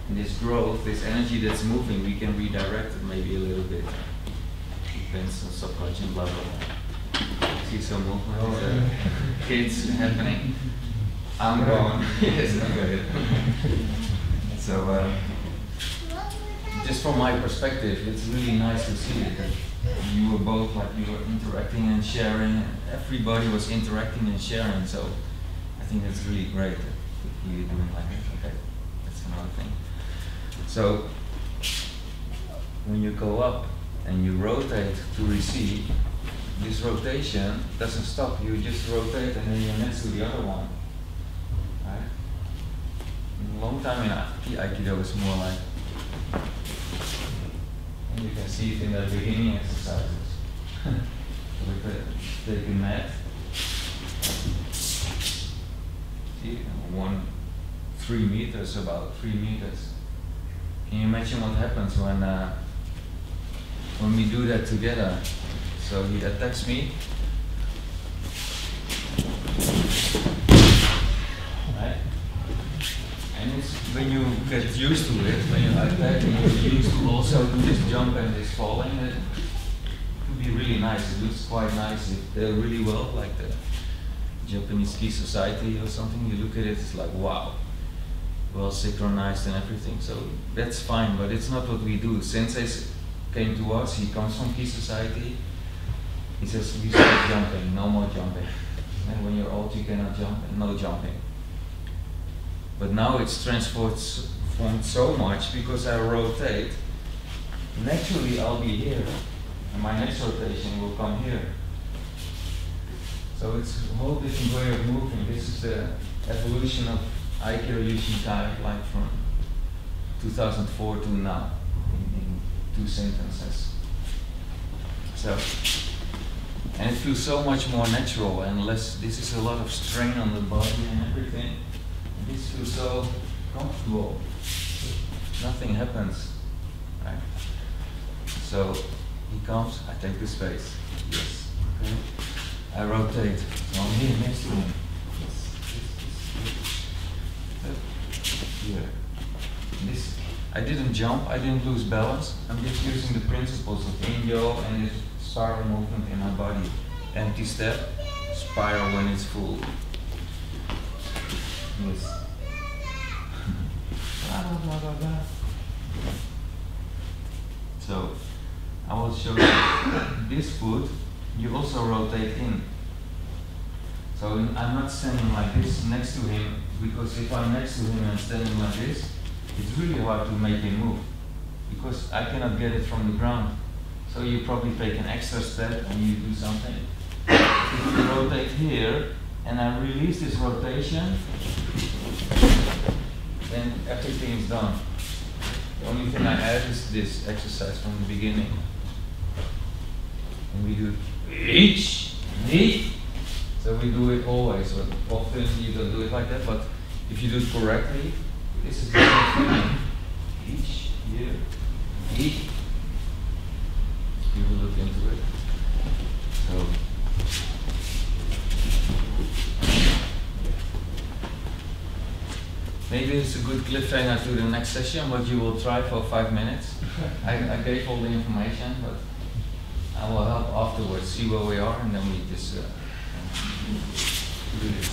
And this growth, this energy that's moving, we can redirect it maybe a little bit. Depends on subconscious, blah, blah, blah. See some movement, kids happening. I'm going, yes, I'm good. So, just from my perspective, it's really nice to see it. You were both like you were interacting and sharing. Everybody was interacting and sharing. So I think it's really great that you're doing like this. Okay, that's another thing. So when you go up and you rotate to receive, this rotation doesn't stop. You just rotate and then you're next to the other one. Right? In a long time in Aikido, it's more like. And you can see it in the beginning exercises. With take a mat. See, 3 meters, about 3 meters. Can you imagine what happens when we do that together? So he attacks me. Right? And it's when you get used to it, when you attack and you're used to also do this jump and this falling, it could be really nice. It looks quite nice if they're really well, like the Japanese ski society or something. You look at it, it's like wow, well synchronized and everything. So that's fine, but it's not what we do. Sensei came to us, he comes from ski society. He says, we stop jumping, no more jumping. And when you're old, you cannot jump, and no jumping. But now it's transformed so much because I rotate. Naturally I'll be here, and my next rotation will come here. So it's a whole different way of moving. This is the evolution of Aikido Yuishinkai, like from 2004 to now, in 2 sentences. So, and it feels so much more natural and less, this is a lot of strain on the body and everything. And this feels so comfortable. Nothing happens, right? So, he comes, I take the space. Yes, okay. I rotate, so I'm here next to him. Here. This, I didn't jump, I didn't lose balance. I'm just using the principles of in-yo and this spiral movement in my body. Empty step, spiral when it's full. Yes. So, I will show you this foot, you also rotate in. So I'm not standing like this next to him, because if I'm next to him and standing like this, it's really hard to make him move, because I cannot get it from the ground. So you probably take an extra step and you do something. If you rotate here, and I release this rotation, then everything is done. The only thing I add is this exercise from the beginning. And we do each, knee. So we do it always, but often you don't do it like that, but if you do it correctly, this is the same feeling. Each, here, each. You will look into it. So, maybe it's a good cliffhanger to the next session, but you will try for 5 minutes. I gave all the information, but I will help afterwards, see where we are, and then we just do this.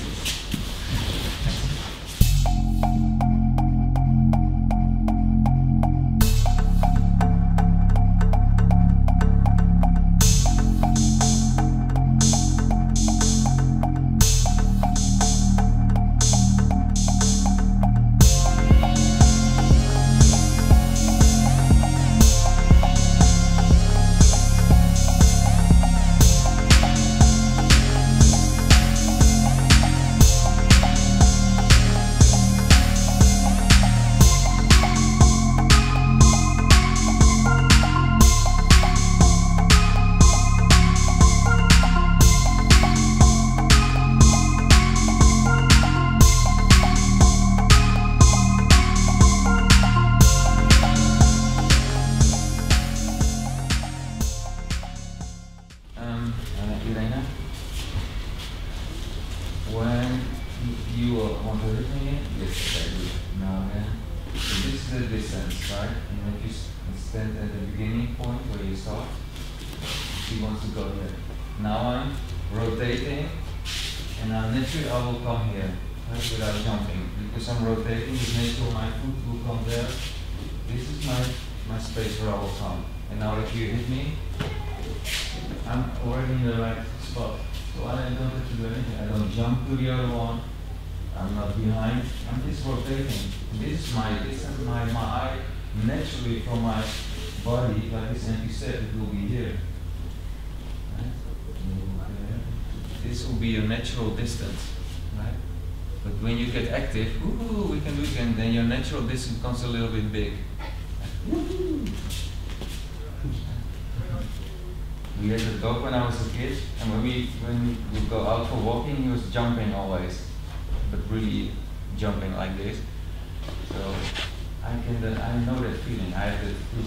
When you want to hit me, yes, I do. Now again. So this is the distance, right? And if you stand at the beginning point where you start, he wants to go here. Now I'm rotating, and naturally I will come here, right, without jumping. Because I'm rotating, it's natural my foot will come there. This is my space where I will come. And now if you hit me, I'm already in the right spot. So I don't have to do anything. I don't jump to the other one. I'm not behind. I'm just rotating. This is my distance. My eye naturally from my body, like this empty step, it will be here. Right? This will be your natural distance, right? But when you get active, ooh, we can do it again. Then your natural distance becomes a little bit big. We had a dog when I was a kid, and when we would go out for walking, he was jumping always, but really jumping like this. So I know that feeling. I have that too.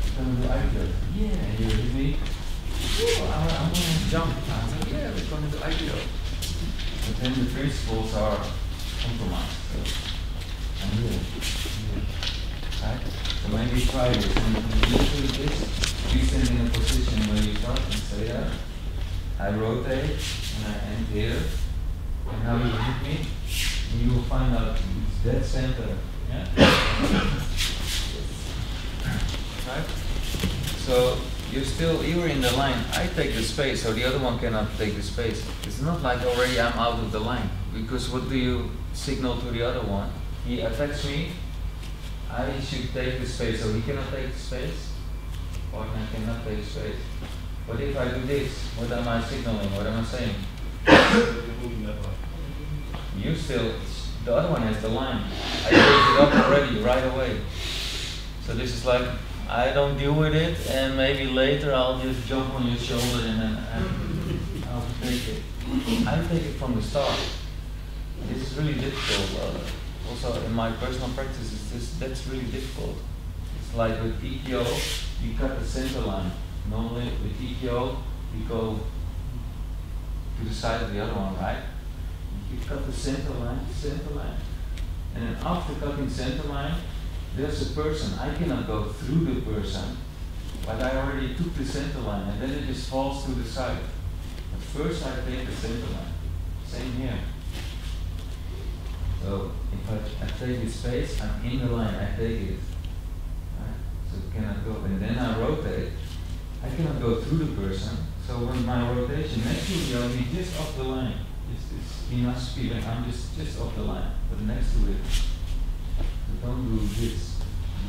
You're gonna do Aikido. Yeah, and you hit me. Ooh, I'm gonna jump. I was like, yeah, we're gonna do Aikido. But then the principles are compromised. So I'm here. Right? So when we try this, and usually this. You stand in a position where you start and say that. I rotate and I end here. And now you hit me, and you will find out it's dead center. Yeah? Right? So you're in the line. I take the space, so the other one cannot take the space. It's not like already I'm out of the line. Because what do you signal to the other one? he attacks me, I should take the space, so he cannot take the space, partner cannot take space. But if I do this, what am I signaling? What am I saying? You still, the other one has the line. I take it up already, right away. So this is like, I don't deal with it, and maybe later I'll just jump on your shoulder and then I'll take it. I take it from the start. This is really difficult. Also in my personal practice, that's really difficult. It's like with EKO, you cut the center line. Normally with EKO, you go to the side of the other one, right? You cut the center line, and then after cutting center line, there's a person. I cannot go through the person, but I already took the center line, and then it just falls to the side. But first I take the center line. Same here. So if I take the space, I'm in the line, I take it. Right? So it cannot go. And then I rotate. I cannot go through the person. So when my rotation next to me, I'll be just off the line. It's enough speed, and I'm just off the line, but next to it. So don't do this,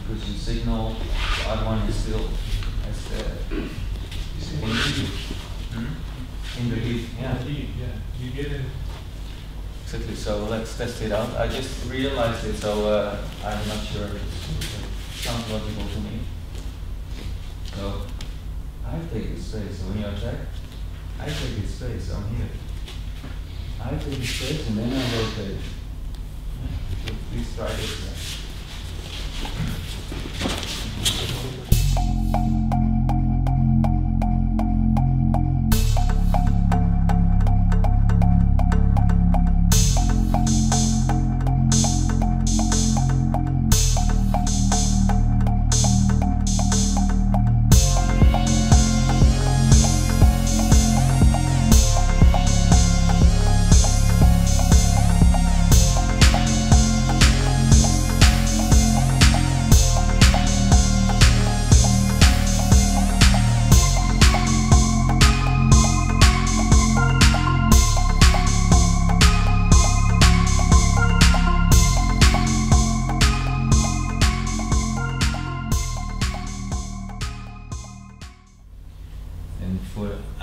because you signal the other one is still as in the heat. In the heat, yeah. You get it. Exactly, so let's test it out. I just realized it, so I'm not sure if it sounds logical to me. So I take the space, so when you attack, I take the space, so I'm here. I take the space and then I rotate. So please try this.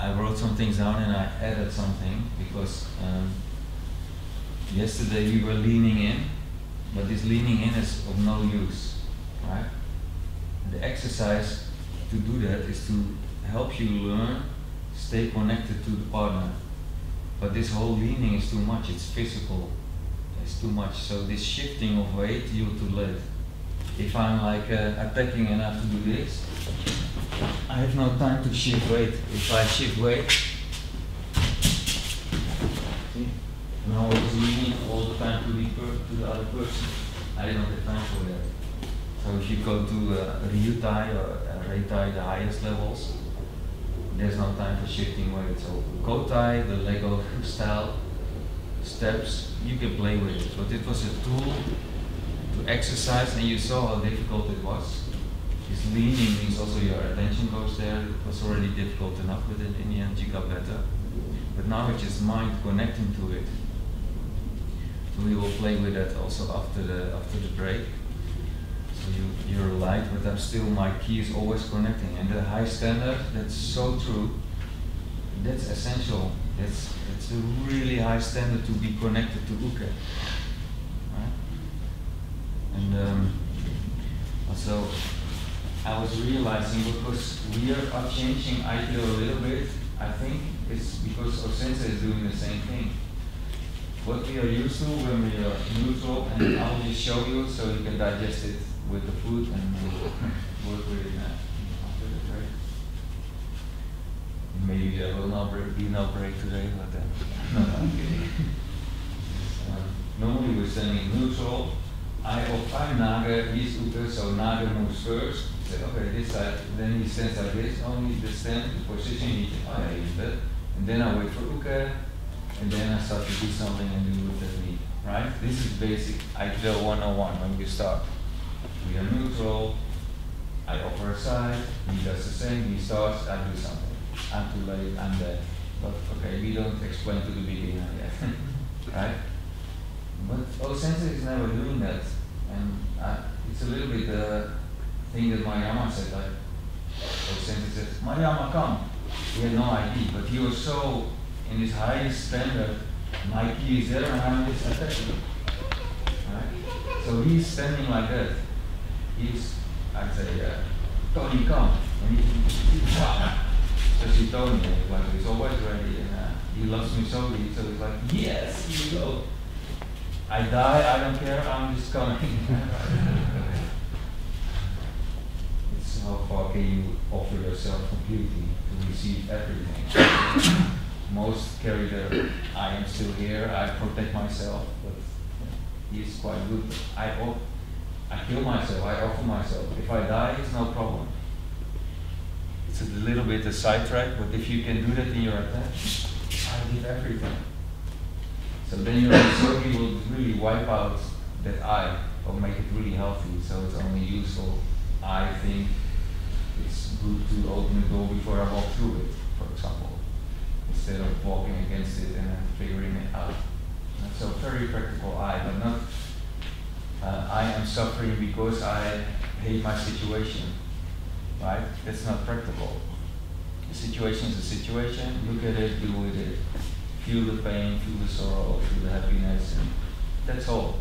I wrote some things down and I added something because yesterday we were leaning in, but this leaning in is of no use, right? The exercise to do that is to help you learn, stay connected to the partner. But this whole leaning is too much, it's physical, it's too much. So this shifting of weight, you're too late. If I'm like attacking and I have to do this, I have no time to shift weight. If I shift weight, see, now it's leaning all the time to the other person. I don't have time for that. So if you go to Ryutai or Reitai, the highest levels, there's no time for shifting weight. So Kotai, the Lego style steps, you can play with it. But it was a tool to exercise, and you saw how difficult it was. This leaning means also your attention goes there. It was already difficult enough, but in the end you got better. But now it's just mind connecting to it. So we will play with that also after the break. So you're light, but I'm still, my key is always connecting. And the high standard, that's so true. That's essential. It's a really high standard to be connected to Uke. Right? And also, I was realizing, because we are changing Aikido a little bit, I think it's because our sensei is doing the same thing. What we are used to when we are neutral, and I'll just show you so you can digest it with the food and work with it after the break. Maybe there will not be no break today, but no, I'm kidding. Normally we're standing neutral. I'm Nage, he's Uke, so Nage moves first. Say, okay, this side, then he stands like this, only the stand, the position, he can, oh yeah, he's that. And then I wait for Uke, and then I start to do something and do with technique, right? This is basic Aikido 101 when you start. We are neutral, I offer a side, he does the same, he starts, I do something. I'm too late, I'm dead. But okay, we don't explain to the beginner yet, right? But Sensei is never doing that, and it's a little bit the thing that Mayama said. Like, Sensei said, "Mayama, come." He had no idea, but he was so in this high standard. My key is there, and I'm just attacking. Right? So he's standing like that. He's, I'd say, Tony, come. And wow. Especially Tony, like he's always ready, and he loves me so deep. So he's like, yes, here you go. I die, I don't care, I'm just coming. It's how far can you offer yourself completely to receive everything. Most carry their, I am still here, I protect myself, but he's quite good. I kill myself, I offer myself. If I die, it's no problem. It's a little bit a sidetrack, but if you can do that in your attack, I give everything. So then your Sogi will really wipe out that I, or make it really healthy, so it's only useful. I think it's good to open the door before I walk through it, for example, instead of walking against it and figuring it out. So very practical I, but not I am suffering because I hate my situation, right? That's not practical. The situation is a situation, look at it, deal with it. Feel the pain, feel the sorrow, feel the happiness, and that's all.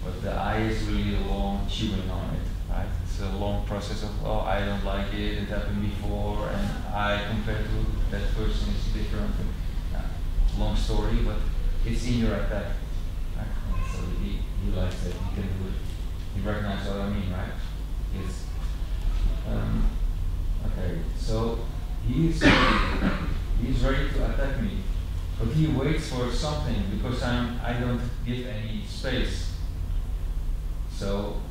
But the I is really a long chewing on it, right? It's a long process of, oh, I don't like it, it happened before, and I compared to that person is different. Long story, but it's in your attack. Right? So he likes that, he can do it. He recognizes what I mean, right? Yes. Okay, so he's ready to attack me. But he waits for something because I don't give any space. So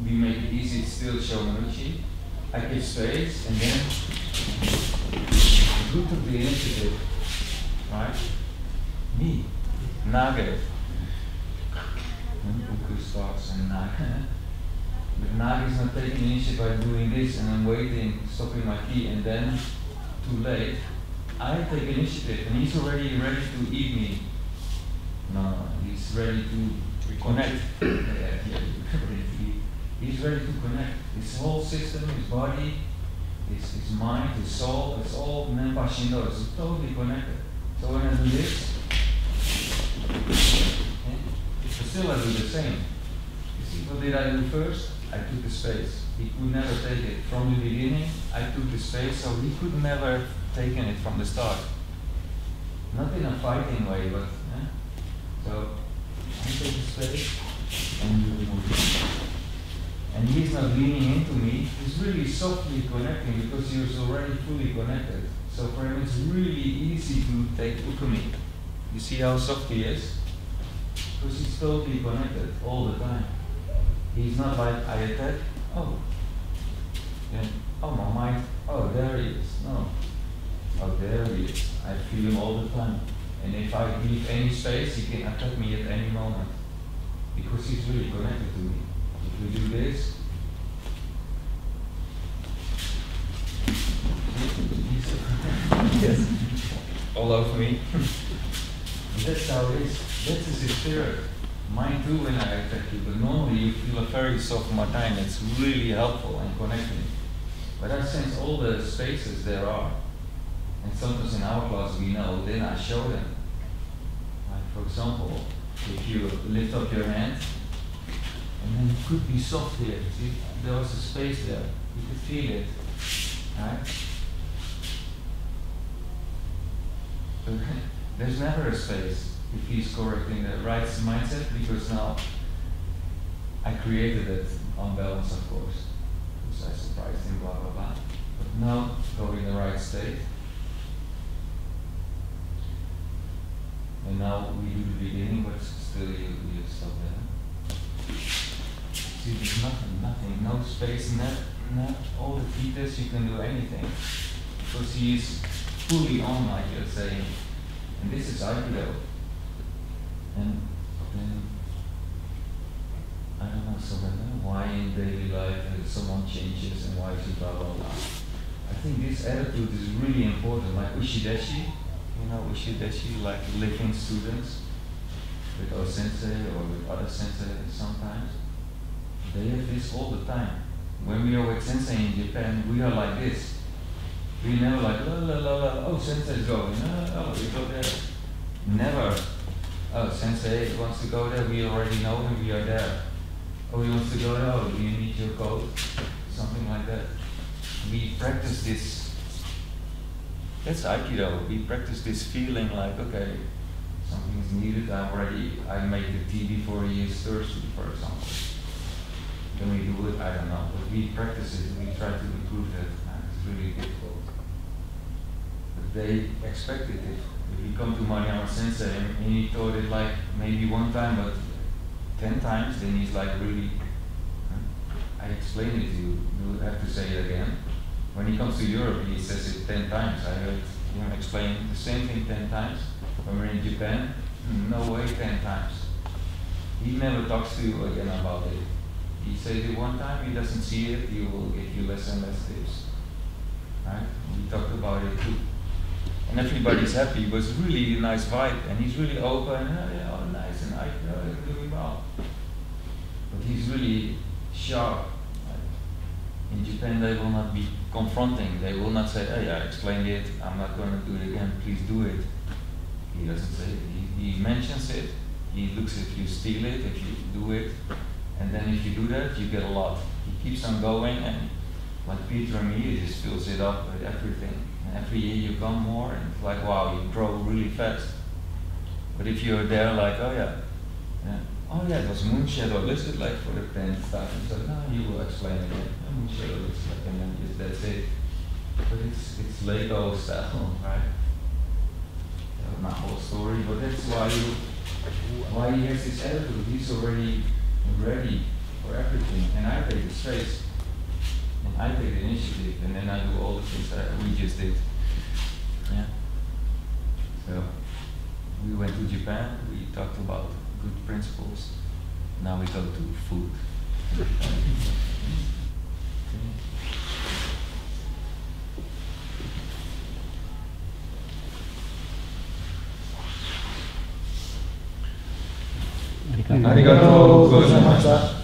we make it easy to still show Manucci. I give space and then who took the initiative? Right? Me. Nage. Uku starts and Nage. But Nage is not taking initiative by doing this and I'm waiting, stopping my key, and then too late. I take initiative, and he's already ready to eat me. No, he's ready to connect. He's ready to connect. His whole system, his body, his mind, his soul, it's all Nenpa Shindo. It's totally connected. So when I do this, still I do the same. You see, what did I do first? I took the space. He could never take it. From the beginning, I took the space, so he could never taken it from the start. Not in a fighting way, but so I take the space and you remove it. And he's not leaning into me, he's really softly connecting because he was already fully connected. So for him it's really easy to take ukumi. You see how soft he is? Because he's totally connected all the time. He's not like I attack, oh, and oh my mind, oh there he is, no. Oh, there he is. I feel him all the time. And if I leave any space, he can attack me at any moment. Because he's really connected to me. If we do this, yes, all over me. That's how it is. That is his spirit. Mine too when I attack you, but normally you feel a very soft Martijn. It's really helpful and connecting. But I sense all the spaces there are. And sometimes in our class we know, then I show them. Like for example, if you lift up your hand, and then it could be soft here. See, there was a space there. You could feel it, right? But there's never a space if he's correcting the right mindset, because now I created it on balance, of course, because I surprised him, blah blah blah. But now go in the right state. And now we do the beginning, but still you stop there. See, there's nothing, no space, not all the fetus, you can do anything. Because he is fully on, like you're saying. And this is Aikido. And then, I don't know, surrender. Why in daily life someone changes and why is it blah blah blah. I think this attitude is really important, like Ushideshi. You know, Ushideshi, like living students. with our sensei or with other sensei sometimes, they have this all the time. When we are with sensei in Japan, we are like this. We never like, la la la la, oh sensei's going, oh we go there. Never. Oh, sensei wants to go there, we already know him, we are there. Oh, he wants to go there, oh, do you need your coat? Something like that. We practice this. That's Aikido. We practice this feeling like, okay, something is needed. I made the tea before he is thirsty, for example. Can we do it? I don't know. But we practice it. We try to improve that. It's really difficult. But they expected it. If you come to Mariyama Sensei and he taught it like maybe one time, but 10 times, then he's like really. I explained it to you. You have to say it again. When he comes to Europe, he says it 10 times. I heard him explain the same thing 10 times. When we're in Japan, no way 10 times. He never talks to you again about it. He says it one time, he doesn't see it, he will give you less and less tips. Right? We talked about it too. And everybody's happy, it was really a nice vibe, and he's really open, yeah, oh nice, and I doing well. But he's really sharp. In Japan they will not be confronting, they will not say, hey, I explained it, I'm not going to do it again, please do it. He doesn't say it, he mentions it, he looks if you steal it, if you do it, and then if you do that, you get a lot. He keeps on going, and like Peter and me, he just fills it up with everything. And every year you come more, and it's like, wow, you grow really fast. But if you're there like, oh yeah, it was Moonshadow listed like for the 10th time. So no, he will explain again. Moonshadow looks like, and then just that's it. But it's Lego style, right? Not whole story, but that's why he has this attitude. He's already ready for everything, and I take the space, and I take the initiative, and then I do all the things that we just did. Yeah. So we went to Japan. We talked about good principles. Now we go to food. Arigatou gozaimashita.